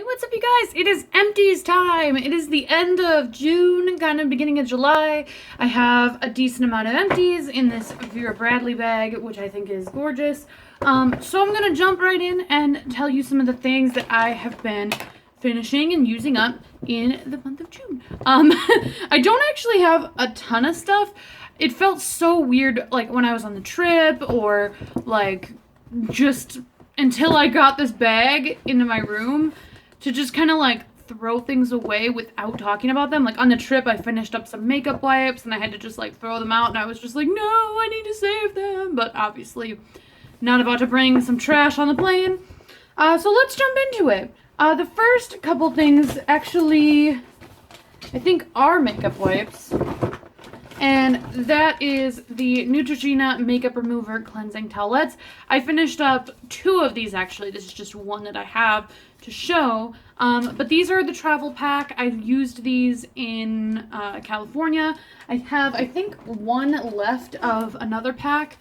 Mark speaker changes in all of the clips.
Speaker 1: What's up, you guys? It is Empties time. It is the end of June, kind of beginning of July. I have a decent amount of empties in this Vera Bradley bag, which I think is gorgeous. So I'm gonna jump right in and tell you some of the things that I have been finishing and using up in the month of June. I don't actually have a ton of stuff. It felt so weird, like when I was on the trip, or like just until I got this bag into my room, to just kind of like throw things away without talking about them. Like on the trip, I finished up some makeup wipes and I had to just like throw them out, and I was just like, no, I need to save them. But obviously not about to bring some trash on the plane. So let's jump into it. The first couple things actually, I think, are makeup wipes. And that is the Neutrogena Makeup Remover Cleansing Towelettes. I finished up 2 of these, actually. This is just one that I have to show. But these are the travel pack. I've used these in California. I have, I think, one left of another pack.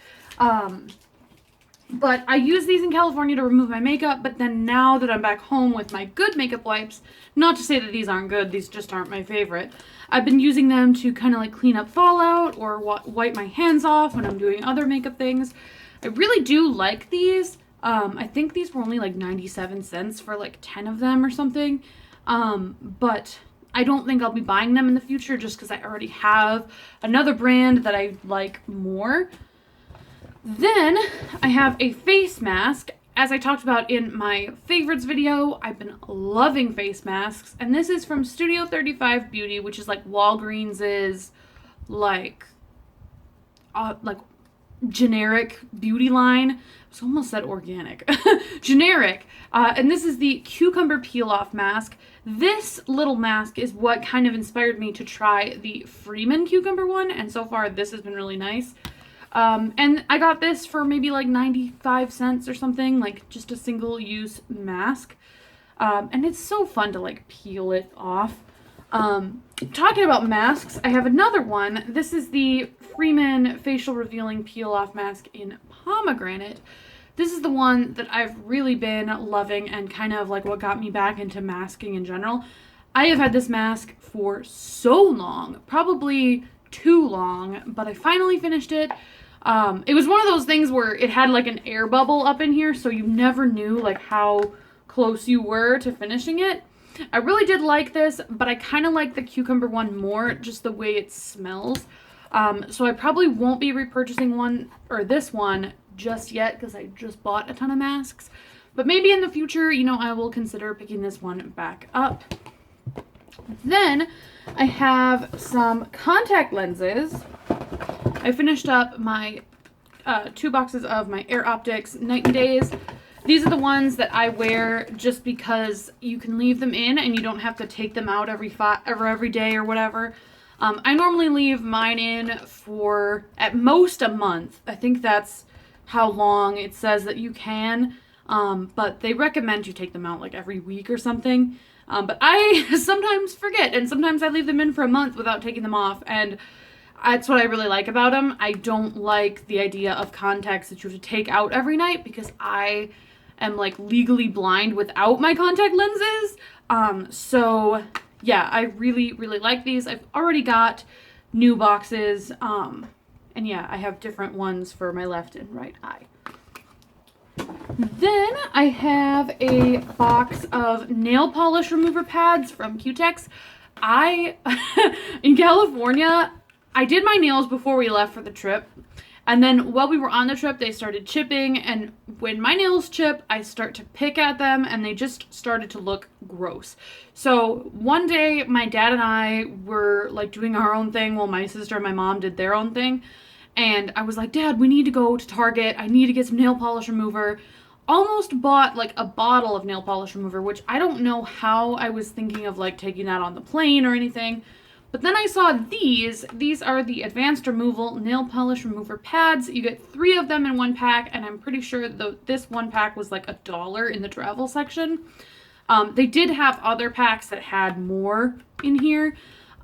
Speaker 1: But I use these in California to remove my makeup, but then now that I'm back home with my good makeup wipes, not to say that these aren't good, these just aren't my favorite, I've been using them to kind of like clean up fallout or wipe my hands off when I'm doing other makeup things. I really do like these. I think these were only like 97 cents for like 10 of them or something. But I don't think I'll be buying them in the future just because I already have another brand that I like more. Then I have a face mask. As I talked about in my favorites video, I've been loving face masks, and this is from Studio 35 Beauty, which is like Walgreens's like generic beauty line. I was almost said organic. Generic. And this is the cucumber peel off mask. This little mask is what kind of inspired me to try the Freeman cucumber one, and so far this has been really nice. And I got this for maybe like 95 cents or something, like just a single use mask. And it's so fun to like peel it off. Talking about masks, I have another one. This is the Freeman Facial Revealing Peel Off Mask in Pomegranate. This is the one that I've really been loving and kind of like what got me back into masking in general. I have had this mask for so long, probably too long, but I finally finished it. It was one of those things where it had like an air bubble up in here, so you never knew like how close you were to finishing it. I really did like this, but I kind of like the cucumber one more, just the way it smells. So I probably won't be repurchasing this one just yet because I just bought a ton of masks. But maybe in the future, you know, I will consider picking this one back up. Then I have some contact lenses. I finished up my 2 boxes of my Air Optics Night and Days. These are the ones that I wear just because you can leave them in and you don't have to take them out every day or whatever. I normally leave mine in for at most a month. I think that's how long it says that you can. But they recommend you take them out like every week or something. But I sometimes forget, and sometimes I leave them in for a month without taking them off, and that's what I really like about them. I don't like the idea of contacts that you have to take out every night because I am like legally blind without my contact lenses. So yeah, I really, really like these. I've already got new boxes, and yeah, I have different ones for my left and right eye. Then I have a box of nail polish remover pads from Q-Tex. In California, I did my nails before we left for the trip. And then while we were on the trip, they started chipping. And when my nails chip, I start to pick at them and they just started to look gross. So one day, my dad and I were like doing our own thing while my sister and my mom did their own thing. And I was like, Dad, we need to go to Target. I need to get some nail polish remover. Almost bought like a bottle of nail polish remover, which I don't know how I was thinking of like taking that on the plane or anything. But then I saw these. These are the Advanced Removal Nail Polish Remover Pads. You get 3 of them in one pack, and I'm pretty sure this one pack was like $1 in the travel section. They did have other packs that had more in here.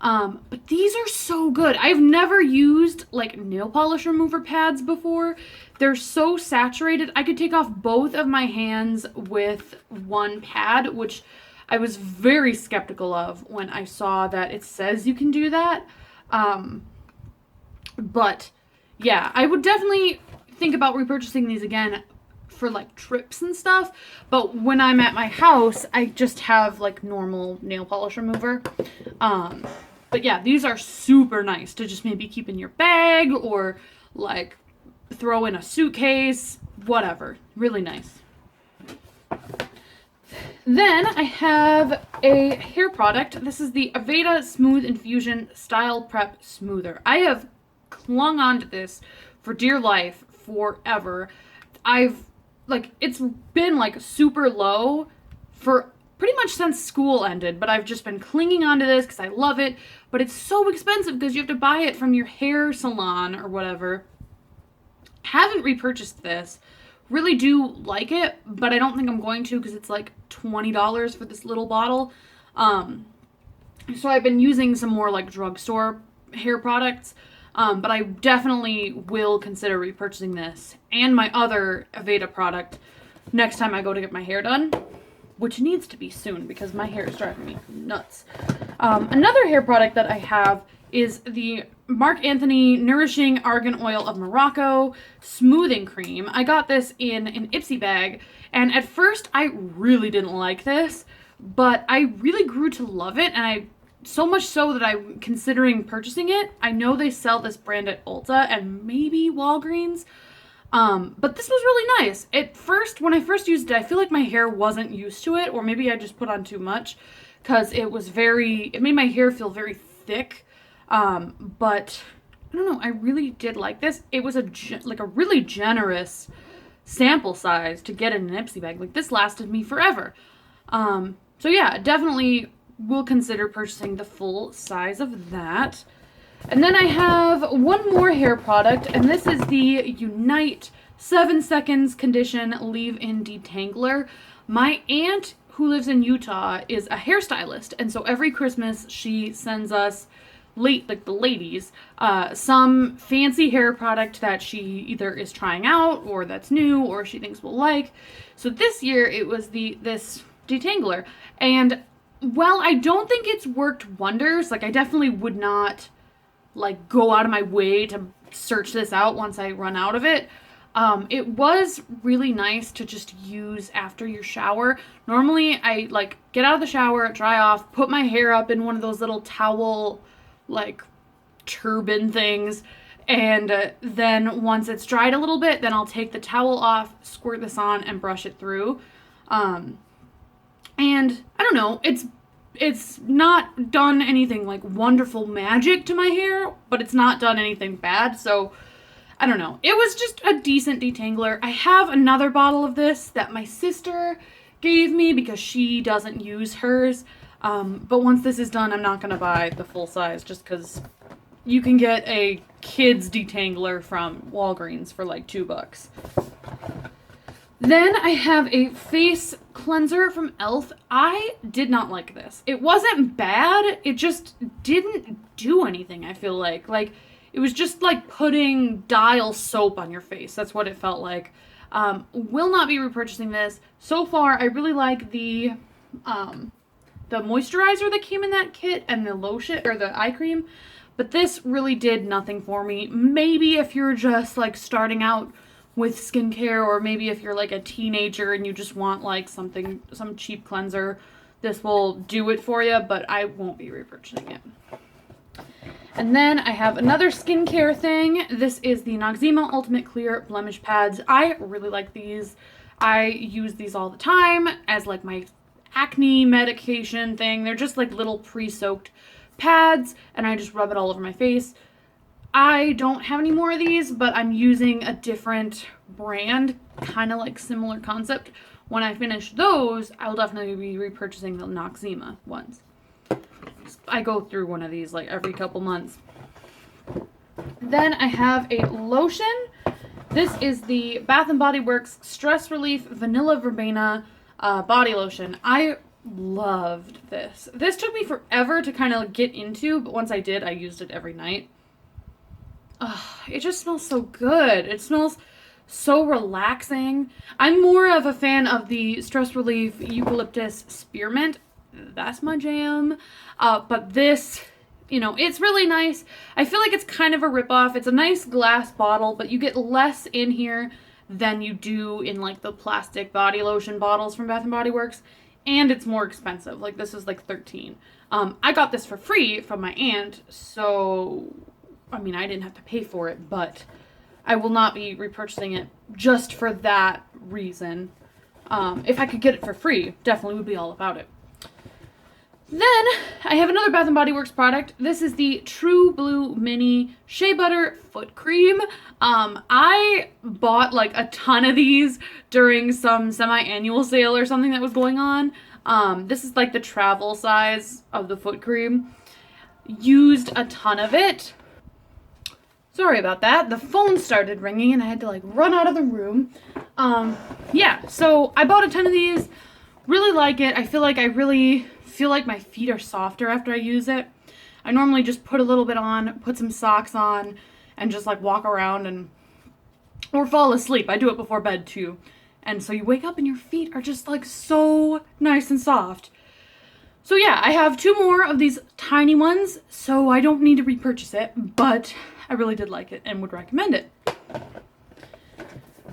Speaker 1: But these are so good. I've never used like nail polish remover pads before. They're so saturated. I could take off both of my hands with one pad, which I was very skeptical of when I saw that it says you can do that. But yeah, I would definitely think about repurchasing these again for like trips and stuff. But when I'm at my house, I just have like normal nail polish remover. But yeah, these are super nice to just maybe keep in your bag or like throw in a suitcase, whatever. Really nice. Then I have a hair product. This is the Aveda Smooth Infusion Style Prep Smoother. I have clung on to this for dear life forever. It's been like super low for pretty much since school ended, but I've just been clinging on to this because I love it. But it's so expensive because you have to buy it from your hair salon or whatever. Haven't repurchased this. Really do like it, but I don't think I'm going to because it's like $20 for this little bottle. So I've been using some more like drugstore hair products, but I definitely will consider repurchasing this and my other Aveda product next time I go to get my hair done, which needs to be soon because my hair is driving me nuts. Another hair product that I have is the Marc Anthony Nourishing Argan Oil of Morocco Smoothing Cream. I got this in an Ipsy bag, and at first I really didn't like this, but I really grew to love it, and so much so that I'm considering purchasing it. I know they sell this brand at Ulta and maybe Walgreens, but this was really nice. At first, when I first used it, I feel like my hair wasn't used to it, or maybe I just put on too much, because it made my hair feel very thick. But I don't know, I really did like this. It was a really generous sample size to get in an Ipsy bag. Like, this lasted me forever. So yeah, definitely will consider purchasing the full size of that. And then I have one more hair product, and this is the Unite 7 Seconds Condition Leave-In Detangler. My aunt, who lives in Utah, is a hairstylist, and so every Christmas she sends us the ladies, some fancy hair product that she either is trying out or that's new or she thinks we'll like. So this year it was this detangler, and while I don't think it's worked wonders, like I definitely would not like go out of my way to search this out once I run out of it. It was really nice to just use after your shower. Normally I like get out of the shower, dry off, put my hair up in one of those little towel like turban things, and then once it's dried a little bit, then I'll take the towel off, squirt this on, and brush it through. And I don't know, it's not done anything like wonderful magic to my hair, but it's not done anything bad, so I don't know. It was just a decent detangler. I have another bottle of this that my sister gave me because she doesn't use hers. But once this is done, I'm not going to buy the full size just because you can get a kid's detangler from Walgreens for like $2. Then I have a face cleanser from e.l.f. I did not like this. It wasn't bad. It just didn't do anything, I feel like. Like, it was just like putting Dial soap on your face. That's what it felt like. Will not be repurchasing this. So far, I really like the moisturizer that came in that kit and the lotion or the eye cream, but this really did nothing for me. Maybe if you're just like starting out with skincare, or maybe if you're like a teenager and you just want like some cheap cleanser, this will do it for you, but I won't be repurchasing it. And then I have another skincare thing. This is the Noxzema Ultimate Clear Blemish Pads. I really like these. I use these all the time as like my acne medication thing. They're just like little pre-soaked pads, and I just rub it all over my face. I don't have any more of these, but I'm using a different brand, kind of like similar concept. When I finish those, I'll definitely be repurchasing the Noxzema ones. I go through one of these like every couple months. Then I have a lotion. This is the Bath & Body Works Stress Relief Vanilla Verbena body lotion. I loved this. This took me forever to kind of get into, but once I did, I used it every night. It just smells so good. It smells so relaxing. I'm more of a fan of the Stress Relief Eucalyptus Spearmint. that's my jam. But this, you know, it's really nice. I feel like it's kind of a ripoff. It's a nice glass bottle, but you get less in here than you do in like the plastic body lotion bottles from Bath & Body Works. And it's more expensive. Like this is like $13. I got this for free from my aunt, so I mean I didn't have to pay for it, but I will not be repurchasing it just for that reason. If I could get it for free, definitely would be all about it. Then I have another Bath & Body Works product. This is the True Blue Mini Shea Butter Foot Cream. I bought like a ton of these during some semi-annual sale or something that was going on. This is like the travel size of the foot cream. Used a ton of it. Sorry about that. The phone started ringing and I had to like run out of the room. Yeah, so I bought a ton of these. Really like it. I feel like my feet are softer after I use it. I normally just put a little bit on, put some socks on, and just like walk around or fall asleep. I do it before bed too. And so you wake up and your feet are just like so nice and soft. So yeah, I have 2 more of these tiny ones, so I don't need to repurchase it, but I really did like it and would recommend it.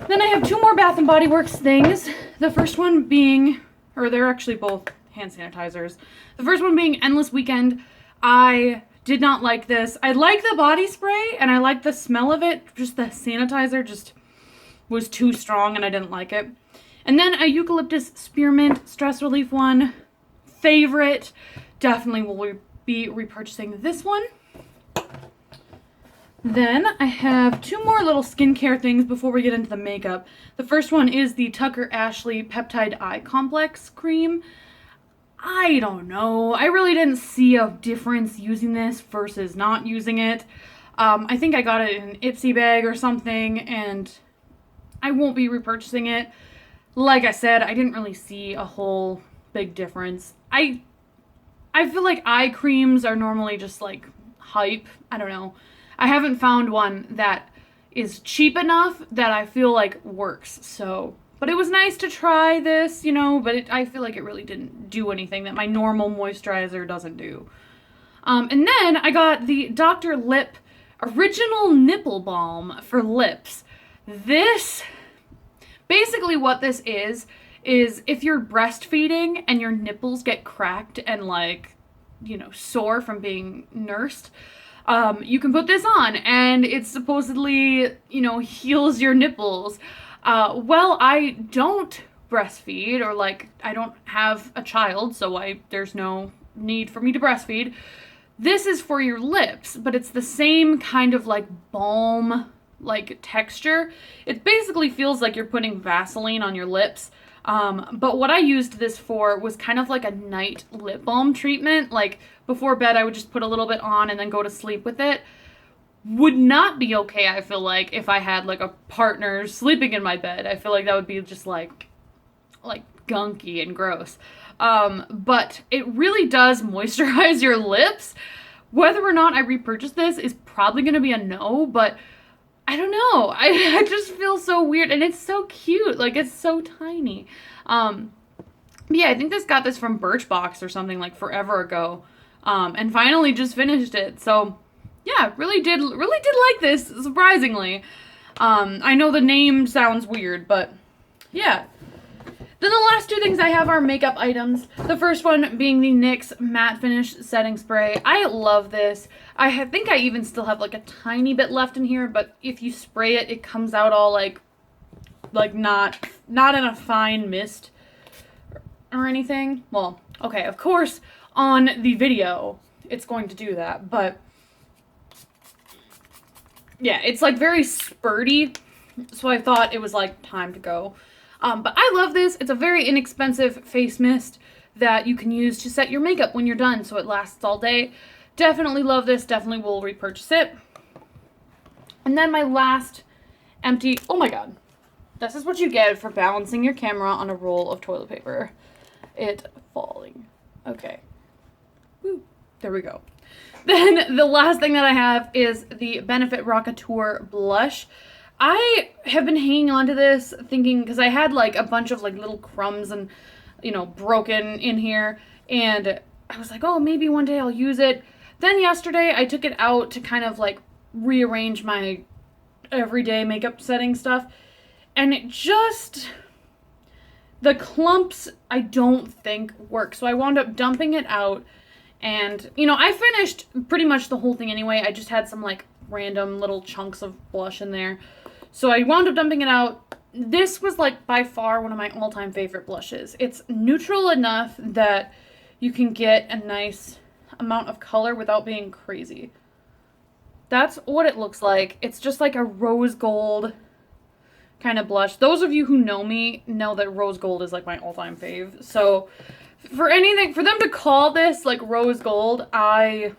Speaker 1: Then I have 2 more Bath & Body Works things. The first one being, or they're actually both hand sanitizers. The first one being Endless Weekend. I did not like this. I like the body spray and I like the smell of it. Just the sanitizer just was too strong and I didn't like it. And then a Eucalyptus Spearmint Stress Relief one. Favorite. Definitely will be repurchasing this one. Then I have 2 more little skincare things before we get into the makeup. The first one is the Tucker Ashley Peptide Eye Complex Cream. I don't know. I really didn't see a difference using this versus not using it. I think I got it in an Ipsy bag or something, and I won't be repurchasing it. Like I said, I didn't really see a whole big difference. I feel like eye creams are normally just like hype. I don't know. I haven't found one that is cheap enough that I feel like works. So, but it was nice to try this, you know, but I feel like it really didn't do anything that my normal moisturizer doesn't do. And then I got the Dr. Lip Original Nipple Balm for lips. This, basically what this is if you're breastfeeding and your nipples get cracked and like, you know, sore from being nursed, you can put this on and it supposedly, you know, heals your nipples. Well, I don't breastfeed, or like I don't have a child, so there's no need for me to breastfeed. This is for your lips, but it's the same kind of like balm like texture. It basically feels like you're putting Vaseline on your lips. But what I used this for was kind of like a night lip balm treatment. Like before bed, I would just put a little bit on and then go to sleep with it. Would not be okay, I feel like, if I had like a partner sleeping in my bed. I feel like that would be just like gunky and gross. But it really does moisturize your lips. Whether or not I repurchase this is probably going to be a no, but I don't know. I just feel so weird, and it's so cute. Like, it's so tiny. Yeah, I think got this from Birchbox or something like forever ago, and finally just finished it. So, yeah, really did like this, surprisingly. I know the name sounds weird, but yeah. Then the last 2 things I have are makeup items. The first one being the NYX Matte Finish Setting Spray. I love this. I think I even still have like a tiny bit left in here, but if you spray it, it comes out all like not in a fine mist or anything. Well, okay, of course, on the video, it's going to do that, but yeah, it's like very spurty, so I thought it was like time to go. But I love this. It's a very inexpensive face mist that you can use to set your makeup when you're done, so it lasts all day. Definitely love this. Definitely will repurchase it. And then my last empty... Oh my god. This is what you get for balancing your camera on a roll of toilet paper. It falling. Okay. Woo. There we go. Then the last thing that I have is the Benefit Rockateur Blush. I have been hanging on to this thinking, because I had like a bunch of like little crumbs and, you know, broken in here. and I was like, oh, maybe one day I'll use it. Then yesterday I took it out to kind of like rearrange my everyday makeup setting stuff, and it just, the clumps I don't think work. So I wound up dumping it out, and you know, I finished pretty much the whole thing anyway. I just had some like random little chunks of blush in there. So I wound up dumping it out. This was like by far one of my all-time favorite blushes. It's neutral enough that you can get a nice amount of color without being crazy. That's what it looks like. It's just like a rose gold kind of blush. Those of you who know me know that rose gold is like my all-time fave. So for them to call this like rose gold, I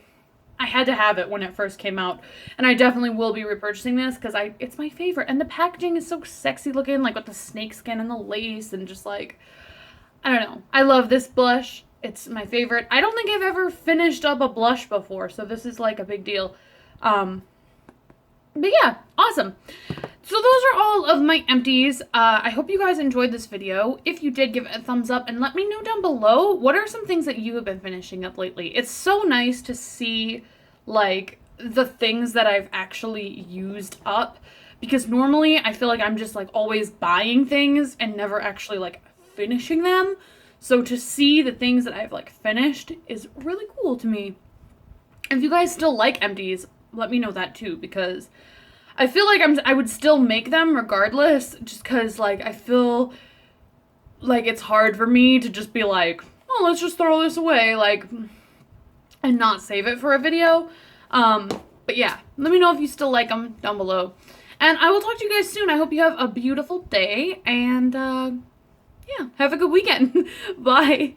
Speaker 1: had to have it when it first came out. And I definitely will be repurchasing this because it's my favorite. And the packaging is so sexy looking, like with the snake skin and the lace and just like, I don't know. I love this blush. It's my favorite. I don't think I've ever finished up a blush before, so this is like a big deal. But yeah, awesome. So those are all of my empties. I hope you guys enjoyed this video. If you did, give it a thumbs up and let me know down below what are some things that you have been finishing up lately. It's so nice to see like the things that I've actually used up, because normally I feel like I'm just like always buying things and never actually like finishing them. So to see the things that I've like finished is really cool to me. If you guys still like empties, let me know that too, because I feel like I would still make them regardless, just because like I feel like it's hard for me to just be like, oh, let's just throw this away, like, and not save it for a video. But yeah, let me know if you still like them down below. And I will talk to you guys soon. I hope you have a beautiful day, and yeah, have a good weekend. Bye.